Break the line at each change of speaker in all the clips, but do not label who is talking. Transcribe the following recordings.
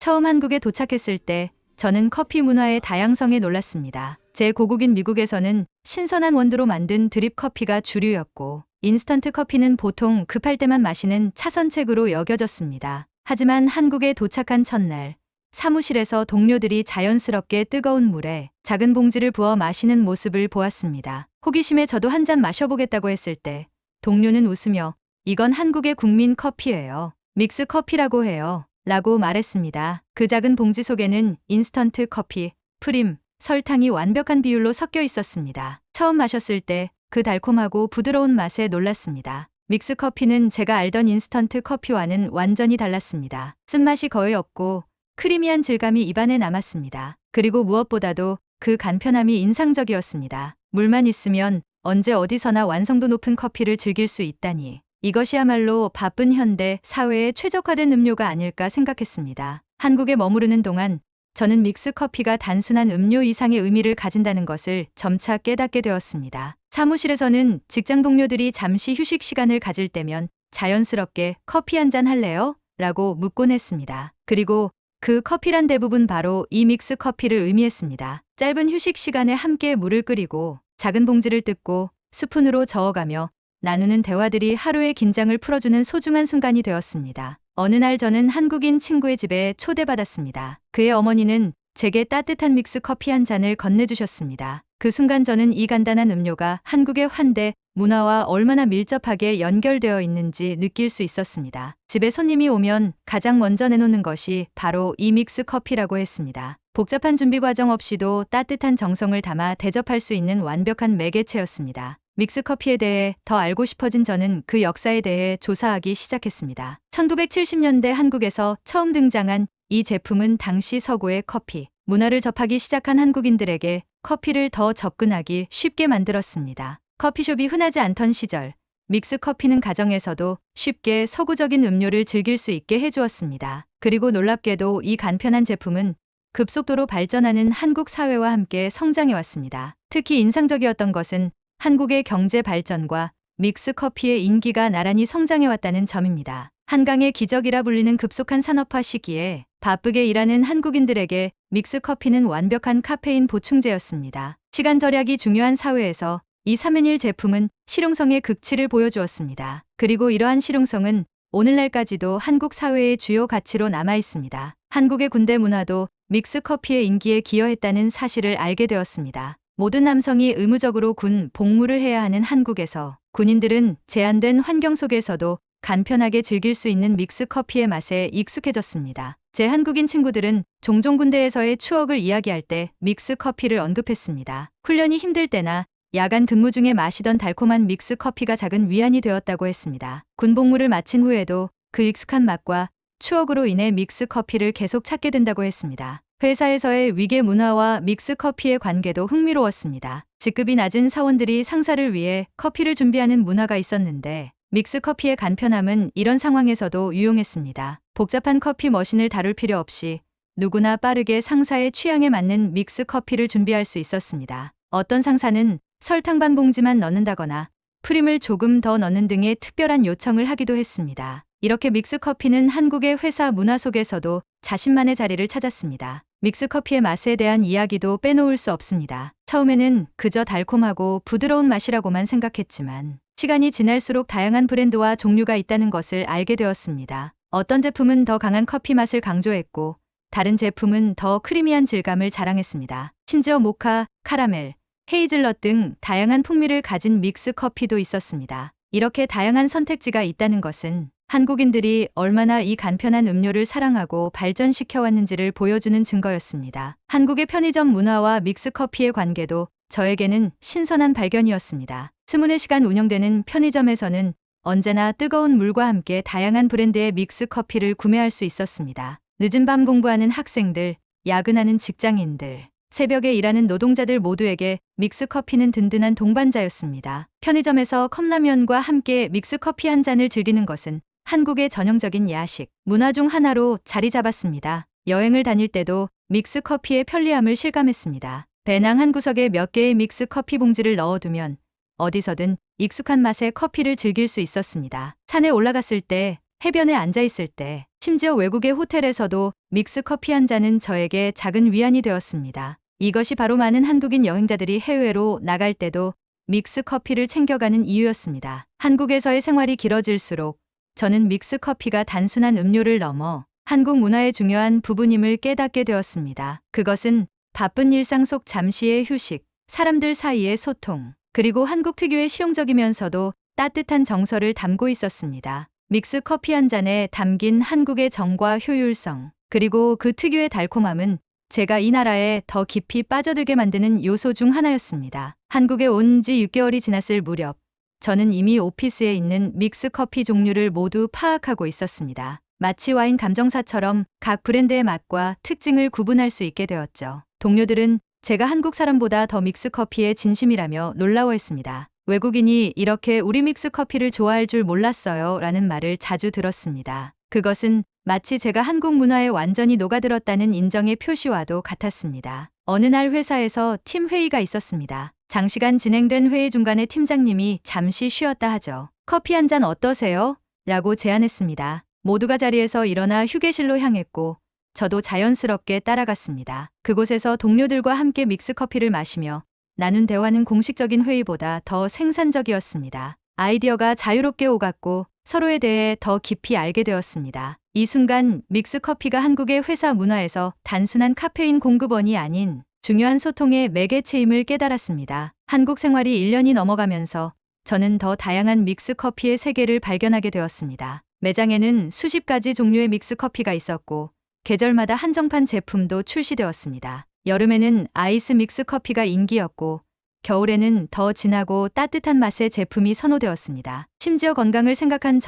처음 한국에 도착했을 때 저는 커피 문화의 다양성에 놀랐습니다. 제 고국인 미국에서는 신선한 원두로 만든 드립 커피가 주류였고, 인스턴트 커피는 보통 급할 때만 마시는 차선책으로 여겨졌습니다. 하지만 한국에 도착한 첫날, 사무실에서 동료들이 자연스럽게 뜨거운 물에 작은 봉지를 부어 마시는 모습을 보았습니다. 호기심에 저도 한 잔 마셔보겠다고 했을 때 동료는 웃으며 "이건 한국의 국민 커피예요. 믹스 커피라고 해요." 라고 말했습니다. 그 작은 봉지 속에는 인스턴트 커피, 프림, 설탕이 완벽한 비율로 섞여 있었습니다. 처음 마셨을 때 그 달콤하고 부드러운 맛에 놀랐습니다. 믹스 커피는 제가 알던 인스턴트 커피와는 완전히 달랐습니다. 쓴맛이 거의 없고 크리미한 질감이 입안에 남았습니다. 그리고 무엇보다도 그 간편함이 인상적이었습니다. 물만 있으면 언제 어디서나 완성도 높은 커피를 즐길 수 있다니. 이것이야말로 바쁜 현대 사회에 최적화된 음료가 아닐까 생각했습니다. 한국에 머무르는 동안 저는 믹스 커피가 단순한 음료 이상의 의미를 가진다는 것을 점차 깨닫게 되었습니다. 사무실에서는 직장 동료들이 잠시 휴식 시간을 가질 때면 자연스럽게 "커피 한 잔 할래요?" 라고 묻곤 했습니다. 그리고 그 커피란 대부분 바로 이 믹스 커피를 의미했습니다. 짧은 휴식 시간에 함께 물을 끓이고 작은 봉지를 뜯고 스푼으로 저어가며 나누는 대화들이 하루의 긴장을 풀어주는 소중한 순간이 되었습니다. 어느 날 저는 한국인 친구의 집에 초대받았습니다. 그의 어머니는 제게 따뜻한 믹스 커피 한 잔을 건네주셨습니다. 그 순간 저는 이 간단한 음료가 한국의 환대 문화와 얼마나 밀접하게 연결되어 있는지 느낄 수 있었습니다. 집에 손님이 오면 가장 먼저 내놓는 것이 바로 이 믹스 커피라고 했습니다. 복잡한 준비 과정 없이도 따뜻한 정성을 담아 대접할 수 있는 완벽한 매개체였습니다. 믹스 커피에 대해 더 알고 싶어진 저는 그 역사에 대해 조사하기 시작했습니다. 1970년대 한국에서 처음 등장한 이 제품은 당시 서구의 커피 문화를 접하기 시작한 한국인들에게 커피를 더 접근하기 쉽게 만들었습니다. 커피숍이 흔하지 않던 시절, 믹스 커피는 가정에서도 쉽게 서구적인 음료를 즐길 수 있게 해주었습니다. 그리고 놀랍게도 이 간편한 제품은 급속도로 발전하는 한국 사회와 함께 성장해왔습니다. 특히 인상적이었던 것은 한국의 경제 발전과 믹스 커피의 인기가 나란히 성장해왔다는 점입니다. 한강의 기적이라 불리는 급속한 산업화 시기에 바쁘게 일하는 한국인들에게 믹스 커피는 완벽한 카페인 보충제였습니다. 시간 절약이 중요한 사회에서 이 3인1 제품은 실용성의 극치를 보여주었습니다. 그리고 이러한 실용성은 오늘날까지도 한국 사회의 주요 가치로 남아있습니다. 한국의 군대 문화도 믹스 커피의 인기에 기여했다는 사실을 알게 되었습니다. 모든 남성이 의무적으로 군 복무를 해야 하는 한국에서 군인들은 제한된 환경 속에서도 간편하게 즐길 수 있는 믹스 커피의 맛에 익숙해졌습니다. 제 한국인 친구들은 종종 군대에서의 추억을 이야기할 때 믹스 커피를 언급했습니다. 훈련이 힘들 때나 야간 근무 중에 마시던 달콤한 믹스 커피가 작은 위안이 되었다고 했습니다. 군 복무를 마친 후에도 그 익숙한 맛과 추억으로 인해 믹스 커피를 계속 찾게 된다고 했습니다. 회사에서의 위계 문화와 믹스 커피의 관계도 흥미로웠습니다. 직급이 낮은 사원들이 상사를 위해 커피를 준비하는 문화가 있었는데 믹스 커피의 간편함은 이런 상황에서도 유용했습니다. 복잡한 커피 머신을 다룰 필요 없이 누구나 빠르게 상사의 취향에 맞는 믹스 커피를 준비할 수 있었습니다. 어떤 상사는 설탕 반 봉지만 넣는다거나 프림을 조금 더 넣는 등의 특별한 요청을 하기도 했습니다. 이렇게 믹스 커피는 한국의 회사 문화 속에서도 자신만의 자리를 찾았습니다. 믹스 커피의 맛에 대한 이야기도 빼놓을 수 없습니다. 처음에는 그저 달콤하고 부드러운 맛이라고만 생각했지만 시간이 지날수록 다양한 브랜드와 종류가 있다는 것을 알게 되었습니다. 어떤 제품은 더 강한 커피 맛을 강조했고 다른 제품은 더 크리미한 질감을 자랑했습니다. 심지어 모카, 카라멜, 헤이즐넛 등 다양한 풍미를 가진 믹스 커피도 있었습니다. 이렇게 다양한 선택지가 있다는 것은 한국인들이 얼마나 이 간편한 음료를 사랑하고 발전시켜왔는지를 보여주는 증거였습니다. 한국의 편의점 문화와 믹스 커피의 관계도 저에게는 신선한 발견이었습니다. 24시간 운영되는 편의점에서는 언제나 뜨거운 물과 함께 다양한 브랜드의 믹스 커피를 구매할 수 있었습니다. 늦은 밤 공부하는 학생들, 야근하는 직장인들, 새벽에 일하는 노동자들 모두에게 믹스 커피는 든든한 동반자였습니다. 편의점에서 컵라면과 함께 믹스 커피 한 잔을 즐기는 것은 한국의 전형적인 야식 문화 중 하나로 자리 잡았습니다. 여행을 다닐 때도 믹스 커피의 편리함을 실감했습니다. 배낭 한 구석에 몇 개의 믹스 커피 봉지를 넣어두면 어디서든 익숙한 맛의 커피를 즐길 수 있었습니다. 산에 올라갔을 때 해변에 앉아 있을 때, 심지어 외국의 호텔에서도 믹스 커피 한 잔은 저에게 작은 위안이 되었습니다. 이것이 바로 많은 한국인 여행자들이 해외로 나갈 때도 믹스 커피를 챙겨가는 이유였습니다. 한국에서의 생활이 길어질수록 저는 믹스 커피가 단순한 음료를 넘어 한국 문화의 중요한 부분임을 깨닫게 되었습니다. 그것은 바쁜 일상 속 잠시의 휴식, 사람들 사이의 소통, 그리고 한국 특유의 실용적이면서도 따뜻한 정서를 담고 있었습니다. 믹스 커피 한 잔에 담긴 한국의 정과 효율성, 그리고 그 특유의 달콤함은 제가 이 나라에 더 깊이 빠져들게 만드는 요소 중 하나였습니다. 한국에 온 지 6개월이 지났을 무렵, 저는 이미 오피스에 있는 믹스 커피 종류를 모두 파악하고 있었습니다. 마치 와인 감정사처럼 각 브랜드의 맛과 특징을 구분할 수 있게 되었죠. 동료들은 제가 한국 사람보다 더 믹스 커피에 진심이라며 놀라워했습니다. 외국인이 이렇게 우리 믹스 커피를 좋아할 줄 몰랐어요 라는 말을 자주 들었습니다. 그것은 마치 제가 한국 문화에 완전히 녹아들었다는 인정의 표시와도 같았습니다. 어느 날 회사에서 팀 회의가 있었습니다. 장시간 진행된 회의 중간에 팀장님이 잠시 쉬었다 하죠. 커피 한 잔 어떠세요? 라고 제안했습니다. 모두가 자리에서 일어나 휴게실로 향했고 저도 자연스럽게 따라갔습니다. 그곳에서 동료들과 함께 믹스 커피를 마시며 나눈 대화는 공식적인 회의보다 더 생산적이었습니다. 아이디어가 자유롭게 오갔고 서로에 대해 더 깊이 알게 되었습니다. 이 순간 믹스 커피가 한국의 회사 문화에서 단순한 카페인 공급원이 아닌 중요한 소통의 매개체임을 깨달았습니다. 한국 생활이 1년이 넘어가면서 저는 더 다양한 믹스 커피의 세계를 발견하게 되었습니다. 매장에는 수십 가지 종류의 믹스 커피가 있었고 계절마다 한정판 제품도 출시되었습니다. 여름에는 아이스 믹스 커피가 인기였고 겨울에는 더 진하고 따뜻한 맛의 제품이 선호되었습니다. 심지어 건강을 생각한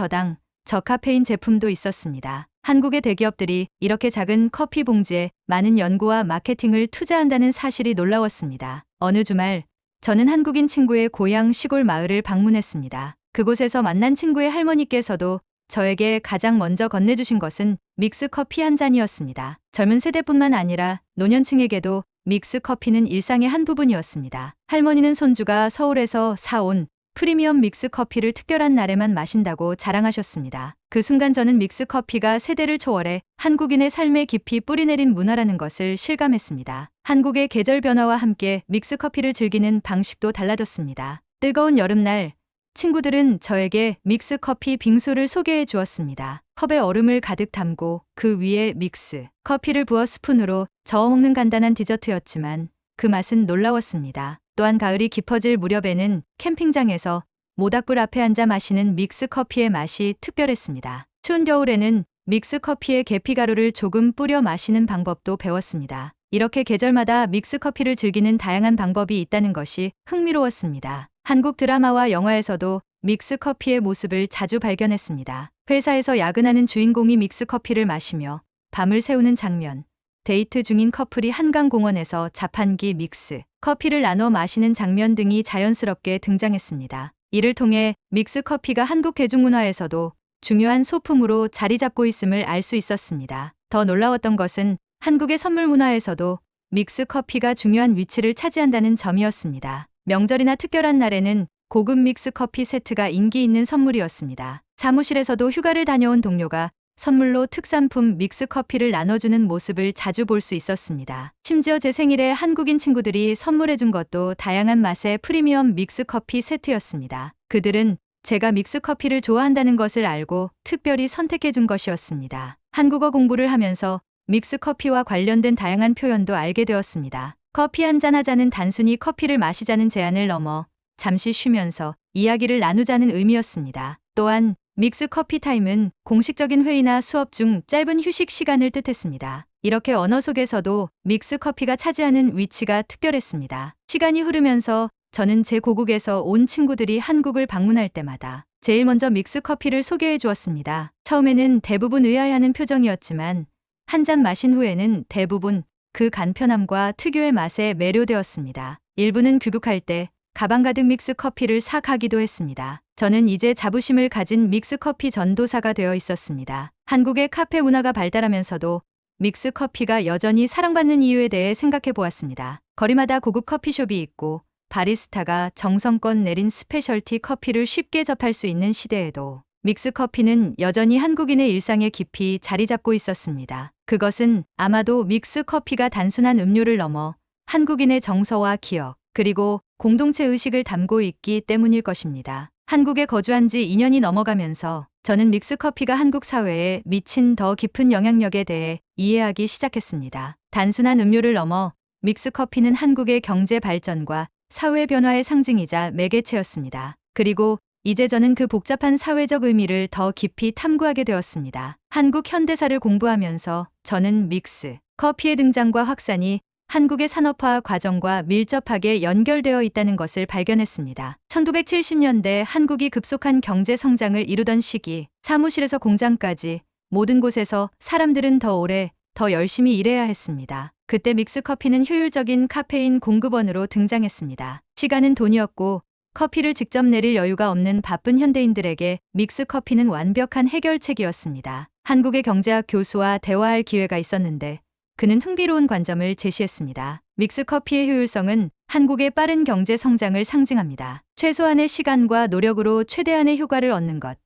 저카페인 제품도 있었습니다. 한국의 대기업들이 이렇게 작은 커피 봉지에 많은 연구와 마케팅을 투자한다는 사실이 놀라웠습니다. 어느 주말, 저는 한국인 친구의 고향 시골 마을을 방문했습니다. 그곳에서 만난 친구의 할머니께서도 저에게 가장 먼저 건네주신 것은 믹스 커피 한 잔이었습니다. 젊은 세대뿐만 아니라 노년층에게도 믹스 커피는 일상의 한 부분이었습니다. 할머니는 손주가 서울에서 사온 프리미엄 믹스 커피를 특별한 날에만 마신다고 자랑하셨습니다. 그 순간 저는 믹스 커피가 세대를 초월해 한국인의 삶에 깊이 뿌리내린 문화라는 것을 실감했습니다. 한국의 계절 변화와 함께 믹스 커피를 즐기는 방식도 달라졌습니다. 뜨거운 여름날, 친구들은 저에게 믹스 커피 빙수를 소개해 주었습니다. 컵에 얼음을 가득 담고 그 위에 믹스 커피를 부어 스푼으로 저어 먹는 간단한 디저트였지만 그 맛은 놀라웠습니다. 또한 가을이 깊어질 무렵에는 캠핑장에서 모닥불 앞에 앉아 마시는 믹스 커피의 맛이 특별했습니다. 추운 겨울에는 믹스 커피에 계피가루를 조금 뿌려 마시는 방법도 배웠습니다. 이렇게 계절마다 믹스 커피를 즐기는 다양한 방법이 있다는 것이 흥미로웠습니다. 한국 드라마와 영화에서도 믹스 커피의 모습을 자주 발견했습니다. 회사에서 야근하는 주인공이 믹스 커피를 마시며 밤을 새우는 장면, 데이트 중인 커플이 한강공원에서 자판기 믹스 커피를 나눠 마시는 장면 등이 자연스럽게 등장했습니다. 이를 통해 믹스 커피가 한국 대중문화에서도 중요한 소품으로 자리 잡고 있음을 알 수 있었습니다. 더 놀라웠던 것은 한국의 선물 문화에서도 믹스 커피가 중요한 위치를 차지한다는 점이었습니다. 명절이나 특별한 날에는 고급 믹스 커피 세트가 인기 있는 선물이었습니다. 사무실에서도 휴가를 다녀온 동료가 선물로 특산품 믹스 커피를 나눠주는 모습을 자주 볼 수 있었습니다. 심지어 제 생일에 한국인 친구들이 선물해준 것도 다양한 맛의 프리미엄 믹스 커피 세트였습니다. 그들은 제가 믹스 커피를 좋아한다는 것을 알고 특별히 선택해준 것이었습니다. 한국어 공부를 하면서 믹스 커피와 관련된 다양한 표현도 알게 되었습니다. 커피 한잔 하자는 단순히 커피를 마시자는 제안을 넘어 잠시 쉬면서 이야기를 나누자는 의미였습니다. 또한 믹스 커피 타임은 공식적인 회의나 수업 중 짧은 휴식 시간을 뜻했습니다. 이렇게 언어 속에서도 믹스 커피가 차지하는 위치가 특별했습니다. 시간이 흐르면서 저는 제 고국에서 온 친구들이 한국을 방문할 때마다 제일 먼저 믹스 커피를 소개해 주었습니다. 처음에는 대부분 의아해하는 표정이었지만 한 잔 마신 후에는 대부분 그 간편함과 특유의 맛에 매료되었습니다. 일부는 귀국할 때 가방 가득 믹스 커피를 사 가기도 했습니다. 저는 이제 자부심을 가진 믹스 커피 전도사가 되어 있었습니다. 한국의 카페 문화가 발달하면서도 믹스 커피가 여전히 사랑받는 이유에 대해 생각해 보았습니다. 거리마다 고급 커피숍이 있고 바리스타가 정성껏 내린 스페셜티 커피를 쉽게 접할 수 있는 시대에도 믹스커피는 여전히 한국인의 일상에 깊이 자리 잡고 있었습니다. 그것은 아마도 믹스커피가 단순한 음료를 넘어 한국인의 정서와 기억, 그리고 공동체 의식을 담고 있기 때문일 것입니다. 한국에 거주한 지 2년이 넘어가면서 저는 믹스커피가 한국 사회에 미친 더 깊은 영향력에 대해 이해하기 시작했습니다. 단순한 음료를 넘어 믹스커피는 한국의 경제 발전과 사회 변화의 상징이자 매개체였습니다. 그리고 이제 저는 그 복잡한 사회적 의미를 더 깊이 탐구하게 되었습니다. 한국 현대사를 공부하면서 저는 믹스 커피의 등장과 확산이 한국의 산업화 과정과 밀접하게 연결되어 있다는 것을 발견했습니다. 1970년대 한국이 급속한 경제 성장을 이루던 시기, 사무실에서 공장까지 모든 곳에서 사람들은 더 오래, 더 열심히 일해야 했습니다. 그때 믹스커피는 효율적인 카페인 공급원으로 등장했습니다. 시간은 돈이었고 커피를 직접 내릴 여유가 없는 바쁜 현대인들에게 믹스커피는 완벽한 해결책이었습니다. 한국의 경제학 교수와 대화할 기회가 있었는데 그는 흥미로운 관점을 제시했습니다. 믹스커피의 효율성은 한국의 빠른 경제 성장을 상징합니다. 최소한의 시간과 노력으로 최대한의 효과를 얻는 것.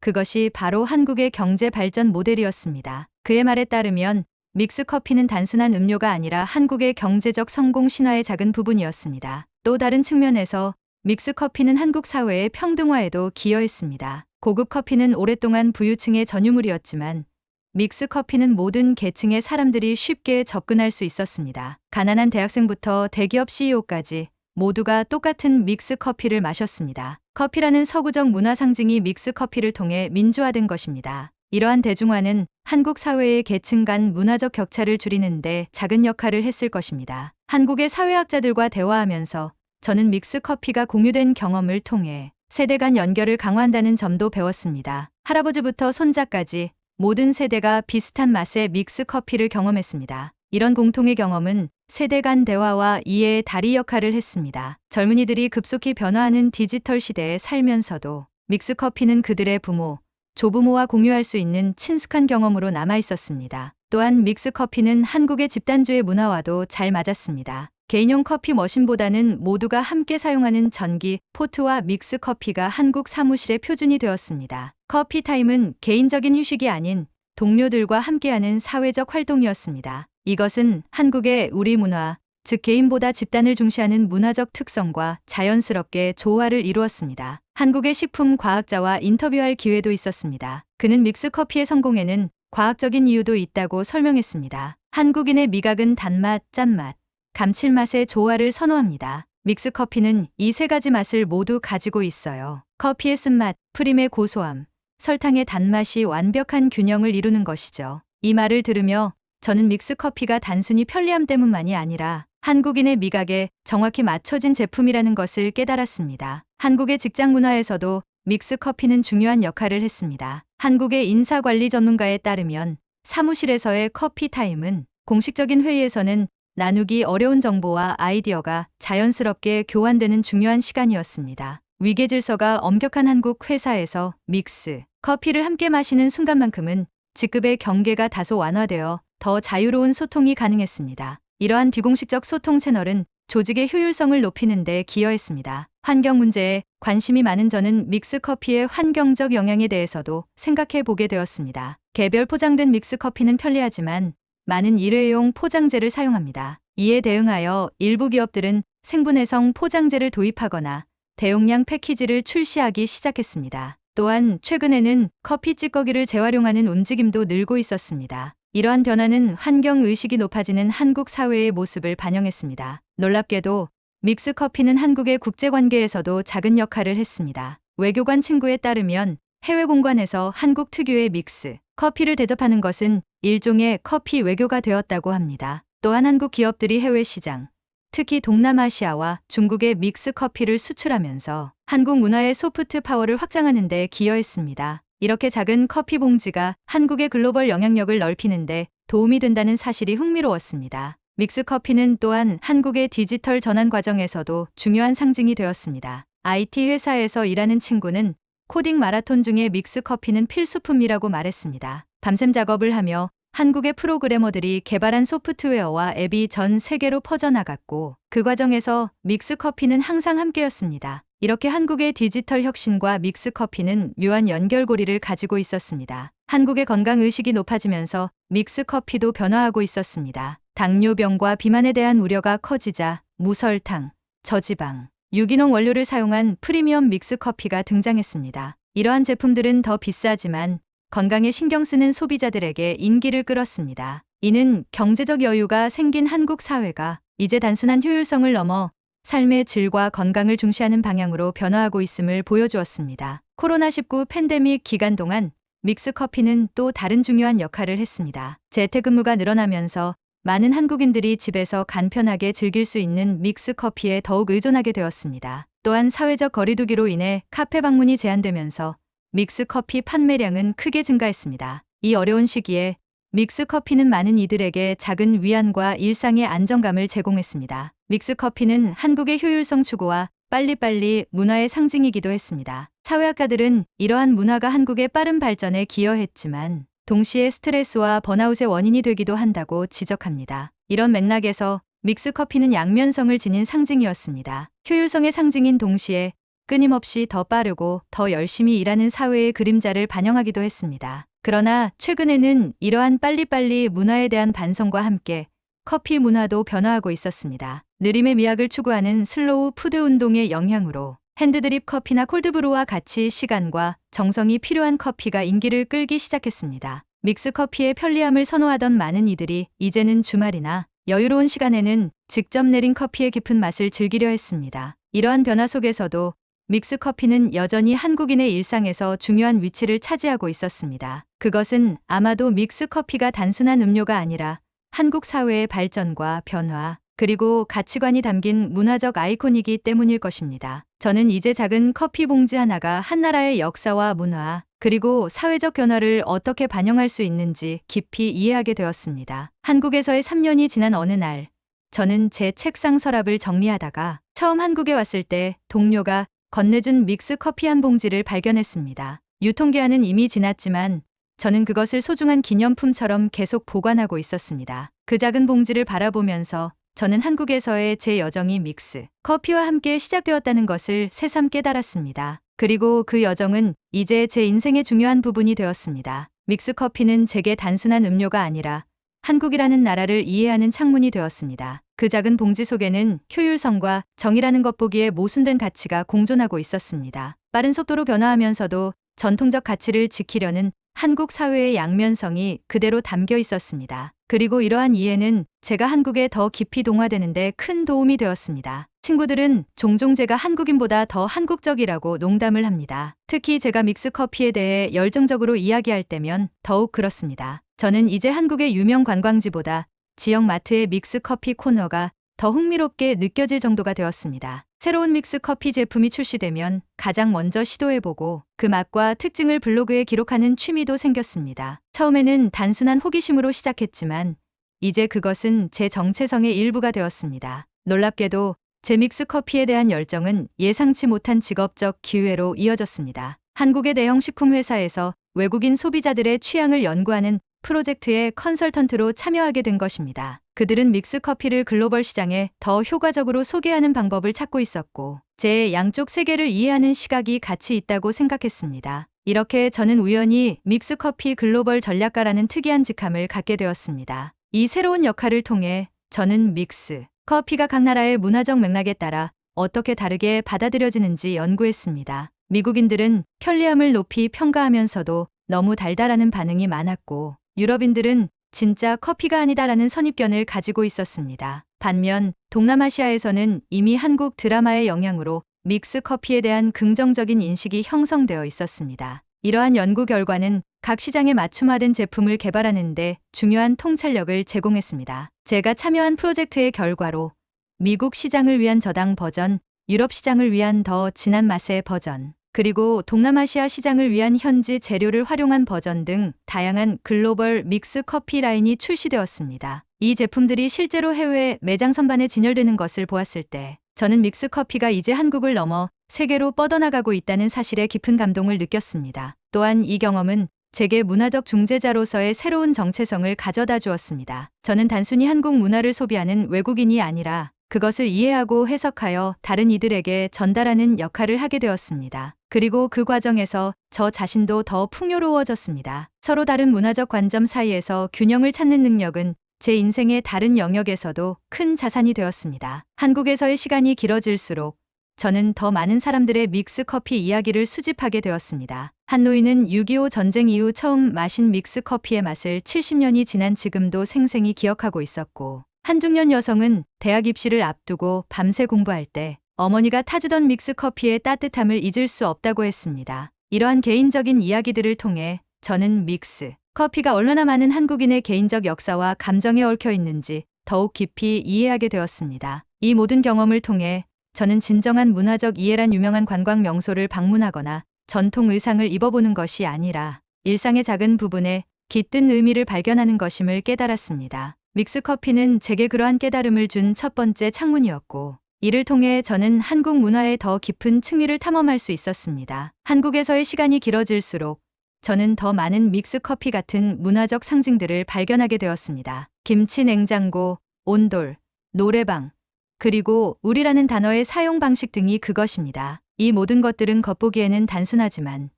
그것이 바로 한국의 경제 발전 모델이었습니다. 그의 말에 따르면 믹스커피는 단순한 음료가 아니라 한국의 경제적 성공 신화의 작은 부분이었습니다. 또 다른 측면에서 믹스커피는 한국 사회의 평등화에도 기여했습니다. 고급 커피는 오랫동안 부유층의 전유물이었지만 믹스커피는 모든 계층의 사람들이 쉽게 접근할 수 있었습니다. 가난한 대학생부터 대기업 CEO까지 모두가 똑같은 믹스커피를 마셨습니다. 커피라는 서구적 문화 상징이 믹스커피를 통해 민주화된 것입니다. 이러한 대중화는 한국 사회의 계층 간 문화적 격차를 줄이는 데 작은 역할을 했을 것입니다. 한국의 사회학자들과 대화하면서 저는 믹스커피가 공유된 경험을 통해 세대 간 연결을 강화한다는 점도 배웠습니다. 할아버지부터 손자까지 모든 세대가 비슷한 맛의 믹스커피를 경험했습니다. 이런 공통의 경험은 세대 간 대화와 이해의 다리 역할을 했습니다. 젊은이들이 급속히 변화하는 디지털 시대에 살면서도 믹스커피는 그들의 부모, 조부모와 공유할 수 있는 친숙한 경험으로 남아 있었습니다. 또한 믹스커피는 한국의 집단주의 문화와도 잘 맞았습니다. 개인용 커피 머신보다는 모두가 함께 사용하는 전기 포트와 믹스커피가 한국 사무실의 표준이 되었습니다. 커피 타임은 개인적인 휴식이 아닌 동료들과 함께하는 사회적 활동이었습니다. 이것은 한국의 우리 문화, 즉 개인보다 집단을 중시하는 문화적 특성과 자연스럽게 조화를 이루었습니다. 한국의 식품 과학자와 인터뷰할 기회도 있었습니다. 그는 믹스커피의 성공에는 과학적인 이유도 있다고 설명했습니다. 한국인의 미각은 단맛, 짠맛, 감칠맛의 조화를 선호합니다. 믹스커피는 이 세 가지 맛을 모두 가지고 있어요. 커피의 쓴맛, 프림의 고소함, 설탕의 단맛이 완벽한 균형을 이루는 것이죠. 이 말을 들으며 저는 믹스커피가 단순히 편리함 때문만이 아니라 한국인의 미각에 정확히 맞춰진 제품이라는 것을 깨달았습니다. 한국의 직장 문화에서도 믹스커피는 중요한 역할을 했습니다. 한국의 인사관리 전문가에 따르면 사무실에서의 커피 타임은 공식적인 회의에서는 나누기 어려운 정보와 아이디어가 자연스럽게 교환되는 중요한 시간이었습니다. 위계 질서가 엄격한 한국 회사에서 믹스, 커피를 함께 마시는 순간만큼은 직급의 경계가 다소 완화되어 더 자유로운 소통이 가능했습니다. 이러한 비공식적 소통 채널은 조직의 효율성을 높이는 데 기여했습니다. 환경 문제에 관심이 많은 저는 믹스커피의 환경적 영향에 대해서도 생각해 보게 되었습니다. 개별 포장된 믹스커피는 편리하지만 많은 일회용 포장재를 사용합니다. 이에 대응하여 일부 기업들은 생분해성 포장재를 도입하거나 대용량 패키지를 출시하기 시작했습니다. 또한 최근에는 커피 찌꺼기를 재활용하는 움직임도 늘고 있었습니다. 이러한 변화는 환경의식이 높아지는 한국 사회의 모습을 반영했습니다. 놀랍게도 믹스커피는 한국의 국제관계에서도 작은 역할을 했습니다. 외교관 친구에 따르면 해외 공관에서 한국 특유의 믹스, 커피를 대접하는 것은 일종의 커피 외교가 되었다고 합니다. 또한 한국 기업들이 해외 시장, 특히 동남아시아와 중국에 믹스 커피를 수출하면서 한국 문화의 소프트 파워를 확장하는 데 기여했습니다. 이렇게 작은 커피 봉지가 한국의 글로벌 영향력을 넓히는 데 도움이 된다는 사실이 흥미로웠습니다. 믹스 커피는 또한 한국의 디지털 전환 과정에서도 중요한 상징이 되었습니다. IT 회사에서 일하는 친구는 코딩 마라톤 중에 믹스 커피는 필수품이라고 말했습니다. 밤샘 작업을 하며 한국의 프로그래머들이 개발한 소프트웨어와 앱이 전 세계로 퍼져나갔고 그 과정에서 믹스 커피는 항상 함께였습니다. 이렇게 한국의 디지털 혁신과 믹스커피는 묘한 연결고리를 가지고 있었습니다. 한국의 건강의식이 높아지면서 믹스커피도 변화하고 있었습니다. 당뇨병과 비만에 대한 우려가 커지자 무설탕, 저지방, 유기농 원료를 사용한 프리미엄 믹스커피가 등장했습니다. 이러한 제품들은 더 비싸지만 건강에 신경 쓰는 소비자들에게 인기를 끌었습니다. 이는 경제적 여유가 생긴 한국 사회가 이제 단순한 효율성을 넘어 삶의 질과 건강을 중시하는 방향으로 변화하고 있음을 보여주었습니다. 코로나19 팬데믹 기간 동안 믹스커피는 또 다른 중요한 역할을 했습니다. 재택근무가 늘어나면서 많은 한국인들이 집에서 간편하게 즐길 수 있는 믹스커피에 더욱 의존하게 되었습니다. 또한 사회적 거리두기로 인해 카페 방문이 제한되면서 믹스커피 판매량은 크게 증가했습니다. 이 어려운 시기에 믹스커피는 많은 이들에게 작은 위안과 일상의 안정감을 제공했습니다. 믹스커피는 한국의 효율성 추구와 빨리빨리 문화의 상징이기도 했습니다. 사회학자들은 이러한 문화가 한국의 빠른 발전에 기여했지만 동시에 스트레스와 번아웃의 원인이 되기도 한다고 지적합니다. 이런 맥락에서 믹스커피는 양면성을 지닌 상징이었습니다. 효율성의 상징인 동시에 끊임없이 더 빠르고 더 열심히 일하는 사회의 그림자를 반영하기도 했습니다. 그러나 최근에는 이러한 빨리빨리 문화에 대한 반성과 함께 커피 문화도 변화하고 있었습니다. 느림의 미학을 추구하는 슬로우 푸드 운동의 영향으로 핸드드립 커피나 콜드브루와 같이 시간과 정성이 필요한 커피가 인기를 끌기 시작했습니다. 믹스커피의 편리함을 선호하던 많은 이들이 이제는 주말이나 여유로운 시간에는 직접 내린 커피의 깊은 맛을 즐기려 했습니다. 이러한 변화 속에서도 믹스커피는 여전히 한국인의 일상에서 중요한 위치를 차지하고 있었습니다. 그것은 아마도 믹스커피가 단순한 음료가 아니라 한국 사회의 발전과 변화, 그리고 가치관이 담긴 문화적 아이콘이기 때문일 것입니다. 저는 이제 작은 커피 봉지 하나가 한 나라의 역사와 문화, 그리고 사회적 변화를 어떻게 반영할 수 있는지 깊이 이해하게 되었습니다. 한국에서의 3년이 지난 어느 날, 저는 제 책상 서랍을 정리하다가 처음 한국에 왔을 때 동료가 건네준 믹스커피 한 봉지를 발견했습니다. 유통기한은 이미 지났지만 저는 그것을 소중한 기념품처럼 계속 보관하고 있었습니다. 그 작은 봉지를 바라보면서 저는 한국에서의 제 여정이 믹스 커피와 함께 시작되었다는 것을 새삼 깨달았습니다. 그리고 그 여정은 이제 제 인생의 중요한 부분이 되었습니다. 믹스 커피는 제게 단순한 음료가 아니라 한국이라는 나라를 이해하는 창문이 되었습니다. 그 작은 봉지 속에는 효율성과 정의라는 것 보기에 모순된 가치가 공존하고 있었습니다. 빠른 속도로 변화하면서도 전통적 가치를 지키려는 한국 사회의 양면성이 그대로 담겨 있었습니다. 그리고 이러한 이해는 제가 한국에 더 깊이 동화되는데 큰 도움이 되었습니다. 친구들은 종종 제가 한국인보다 더 한국적이라고 농담을 합니다. 특히 제가 믹스커피에 대해 열정적으로 이야기할 때면 더욱 그렇습니다. 저는 이제 한국의 유명 관광지보다 지역 마트의 믹스커피 코너가 더 흥미롭게 느껴질 정도가 되었습니다. 새로운 믹스커피 제품이 출시되면 가장 먼저 시도해보고 그 맛과 특징을 블로그에 기록하는 취미도 생겼습니다. 처음에는 단순한 호기심으로 시작했지만 이제 그것은 제 정체성의 일부가 되었습니다. 놀랍게도 제 믹스커피에 대한 열정은 예상치 못한 직업적 기회로 이어졌습니다. 한국의 대형 식품 회사에서 외국인 소비자들의 취향을 연구하는 프로젝트에 컨설턴트로 참여하게 된 것입니다. 그들은 믹스커피를 글로벌 시장에 더 효과적으로 소개하는 방법을 찾고 있었고 제 양쪽 세계를 이해하는 시각이 같이 있다고 생각했습니다. 이렇게 저는 우연히 믹스커피 글로벌 전략가라는 특이한 직함을 갖게 되었습니다. 이 새로운 역할을 통해 저는 믹스 커피가 각 나라의 문화적 맥락에 따라 어떻게 다르게 받아들여지는지 연구했습니다. 미국인들은 편리함을 높이 평가하면서도 너무 달달하는 반응이 많았고 유럽인들은 진짜 커피가 아니다라는 선입견을 가지고 있었습니다. 반면 동남아시아에서는 이미 한국 드라마의 영향으로 믹스 커피에 대한 긍정적인 인식이 형성되어 있었습니다. 이러한 연구 결과는 각 시장에 맞춤화된 제품을 개발하는 데 중요한 통찰력을 제공했습니다. 제가 참여한 프로젝트의 결과로 미국 시장을 위한 저당 버전, 유럽 시장을 위한 더 진한 맛의 버전, 그리고 동남아시아 시장을 위한 현지 재료를 활용한 버전 등 다양한 글로벌 믹스 커피 라인이 출시되었습니다. 이 제품들이 실제로 해외 매장 선반에 진열되는 것을 보았을 때 저는 믹스 커피가 이제 한국을 넘어 세계로 뻗어나가고 있다는 사실에 깊은 감동을 느꼈습니다. 또한 이 경험은 제게 문화적 중재자로서의 새로운 정체성을 가져다 주었습니다. 저는 단순히 한국 문화를 소비하는 외국인이 아니라 그것을 이해하고 해석하여 다른 이들에게 전달하는 역할을 하게 되었습니다. 그리고 그 과정에서 저 자신도 더 풍요로워졌습니다. 서로 다른 문화적 관점 사이에서 균형을 찾는 능력은 제 인생의 다른 영역에서도 큰 자산이 되었습니다. 한국에서의 시간이 길어질수록 저는 더 많은 사람들의 믹스커피 이야기를 수집하게 되었습니다. 한 노인은 6.25 전쟁 이후 처음 마신 믹스커피의 맛을 70년이 지난 지금도 생생히 기억하고 있었고, 한 중년 여성은 대학 입시를 앞두고 밤새 공부할 때 어머니가 타주던 믹스커피의 따뜻함을 잊을 수 없다고 했습니다. 이러한 개인적인 이야기들을 통해 저는 믹스커피가 얼마나 많은 한국인의 개인적 역사와 감정에 얽혀 있는지 더욱 깊이 이해하게 되었습니다. 이 모든 경험을 통해 저는 진정한 문화적 이해란 유명한 관광 명소를 방문하거나 전통 의상을 입어보는 것이 아니라 일상의 작은 부분에 깃든 의미를 발견하는 것임을 깨달았습니다. 믹스커피는 제게 그러한 깨달음을 준 첫 번째 창문이었고, 이를 통해 저는 한국 문화의 더 깊은 층위를 탐험할 수 있었습니다. 한국에서의 시간이 길어질수록 저는 더 많은 믹스커피 같은 문화적 상징들을 발견하게 되었습니다. 김치 냉장고, 온돌, 노래방, 그리고 우리라는 단어의 사용 방식 등이 그것입니다. 이 모든 것들은 겉보기에는 단순하지만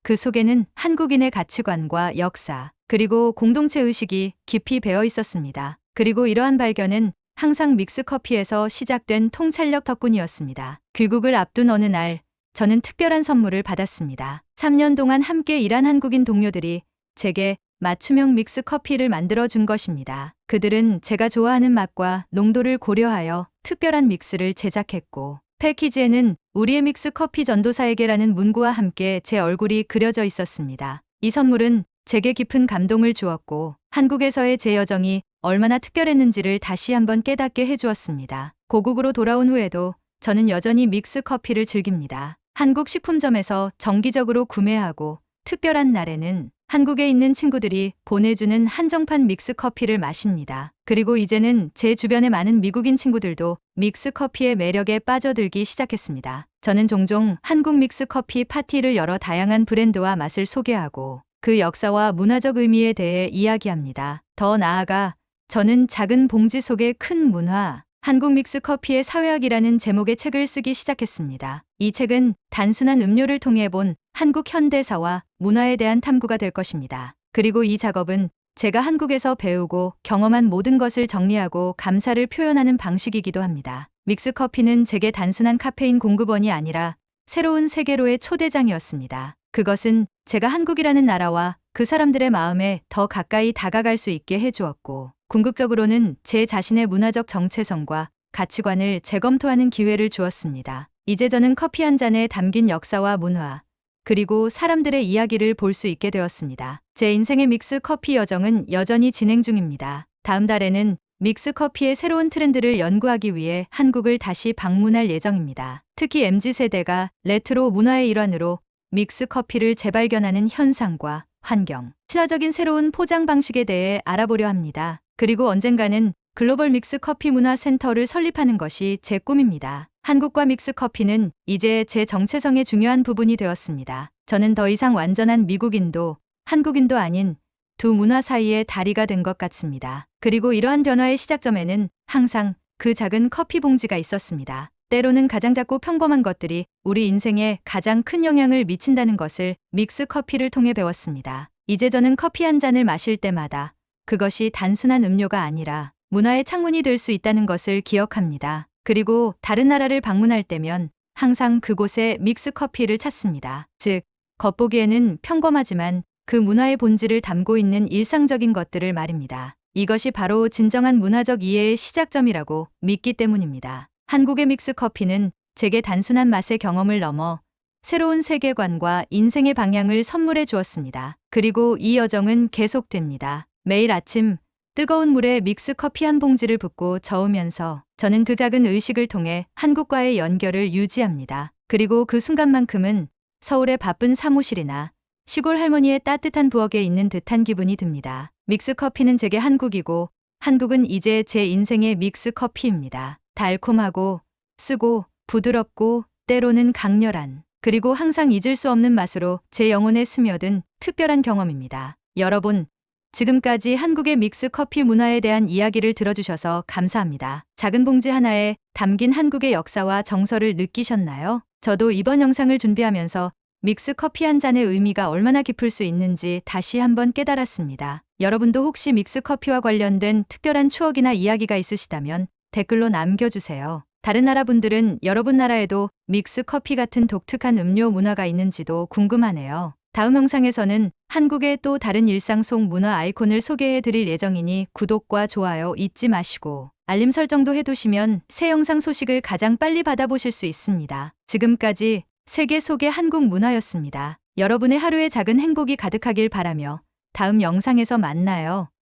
그 속에는 한국인의 가치관과 역사, 그리고 공동체 의식이 깊이 배어 있었습니다. 그리고 이러한 발견은 항상 믹스커피에서 시작된 통찰력 덕분이었습니다. 귀국을 앞둔 어느 날, 저는 특별한 선물을 받았습니다. 3년 동안 함께 일한 한국인 동료들이 제게 맞춤형 믹스커피를 만들어 준 것입니다. 그들은 제가 좋아하는 맛과 농도를 고려하여 특별한 믹스를 제작했고, 패키지에는 우리의 믹스커피 전도사에게라는 문구와 함께 제 얼굴이 그려져 있었습니다. 이 선물은 제게 깊은 감동을 주었고, 한국에서의 제 여정이 얼마나 특별했는지를 다시 한번 깨닫게 해주었습니다. 고국으로 돌아온 후에도 저는 여전히 믹스커피를 즐깁니다. 한국 식품점에서 정기적으로 구매하고, 특별한 날에는 한국에 있는 친구들이 보내주는 한정판 믹스커피를 마십니다. 그리고 이제는 제 주변의 많은 미국인 친구들도 믹스커피의 매력에 빠져들기 시작했습니다. 저는 종종 한국 믹스커피 파티를 열어 다양한 브랜드와 맛을 소개하고 그 역사와 문화적 의미에 대해 이야기합니다. 더 나아가 저는 작은 봉지 속의 큰 문화, 한국 믹스커피의 사회학이라는 제목의 책을 쓰기 시작했습니다. 이 책은 단순한 음료를 통해 본 한국 현대사와 문화에 대한 탐구가 될 것입니다. 그리고 이 작업은 제가 한국에서 배우고 경험한 모든 것을 정리하고 감사를 표현하는 방식이기도 합니다. 믹스커피는 제게 단순한 카페인 공급원이 아니라 새로운 세계로의 초대장이었습니다. 그것은 제가 한국이라는 나라와 그 사람들의 마음에 더 가까이 다가갈 수 있게 해주었고, 궁극적으로는 제 자신의 문화적 정체성과 가치관을 재검토하는 기회를 주었습니다. 이제 저는 커피 한 잔에 담긴 역사와 문화, 그리고 사람들의 이야기를 볼 수 있게 되었습니다. 제 인생의 믹스 커피 여정은 여전히 진행 중입니다. 다음 달에는 믹스 커피의 새로운 트렌드를 연구하기 위해 한국을 다시 방문할 예정입니다. 특히 MZ세대가 레트로 문화의 일환으로 믹스 커피를 재발견하는 현상과 환경, 친화적인 새로운 포장 방식에 대해 알아보려 합니다. 그리고 언젠가는 글로벌 믹스 커피 문화 센터를 설립하는 것이 제 꿈입니다. 한국과 믹스 커피는 이제 제 정체성의 중요한 부분이 되었습니다. 저는 더 이상 완전한 미국인도 한국인도 아닌 두 문화 사이의 다리가 된 것 같습니다. 그리고 이러한 변화의 시작점에는 항상 그 작은 커피 봉지가 있었습니다. 때로는 가장 작고 평범한 것들이 우리 인생에 가장 큰 영향을 미친다는 것을 믹스 커피를 통해 배웠습니다. 이제 저는 커피 한 잔을 마실 때마다 그것이 단순한 음료가 아니라 문화의 창문이 될 수 있다는 것을 기억합니다. 그리고 다른 나라를 방문할 때면 항상 그곳에 믹스 커피를 찾습니다. 즉, 겉보기에는 평범하지만 그 문화의 본질을 담고 있는 일상적인 것들을 말입니다. 이것이 바로 진정한 문화적 이해의 시작점이라고 믿기 때문입니다. 한국의 믹스 커피는 제게 단순한 맛의 경험을 넘어 새로운 세계관과 인생의 방향을 선물해 주었습니다. 그리고 이 여정은 계속됩니다. 매일 아침 뜨거운 물에 믹스 커피 한 봉지를 붓고 저으면서 저는 그 작은 의식을 통해 한국과의 연결을 유지합니다. 그리고 그 순간만큼은 서울의 바쁜 사무실이나 시골 할머니의 따뜻한 부엌에 있는 듯한 기분이 듭니다. 믹스 커피는 제게 한국이고 한국은 이제 제 인생의 믹스 커피입니다. 달콤하고 쓰고 부드럽고 때로는 강렬한, 그리고 항상 잊을 수 없는 맛으로 제 영혼에 스며든 특별한 경험입니다. 여러분, 지금까지 한국의 믹스 커피 문화에 대한 이야기를 들어주셔서 감사합니다. 작은 봉지 하나에 담긴 한국의 역사와 정서를 느끼셨나요? 저도 이번 영상을 준비하면서 믹스 커피 한 잔의 의미가 얼마나 깊을 수 있는지 다시 한번 깨달았습니다. 여러분도 혹시 믹스 커피와 관련된 특별한 추억이나 이야기가 있으시다면 댓글로 남겨주세요. 다른 나라 분들은 여러분 나라에도 믹스 커피 같은 독특한 음료 문화가 있는지도 궁금하네요. 다음 영상에서는 한국의 또 다른 일상 속 문화 아이콘을 소개해 드릴 예정이니 구독과 좋아요 잊지 마시고 알림 설정도 해두시면 새 영상 소식을 가장 빨리 받아보실 수 있습니다. 지금까지 세계 속의 한국 문화였습니다. 여러분의 하루에 작은 행복이 가득하길 바라며 다음 영상에서 만나요.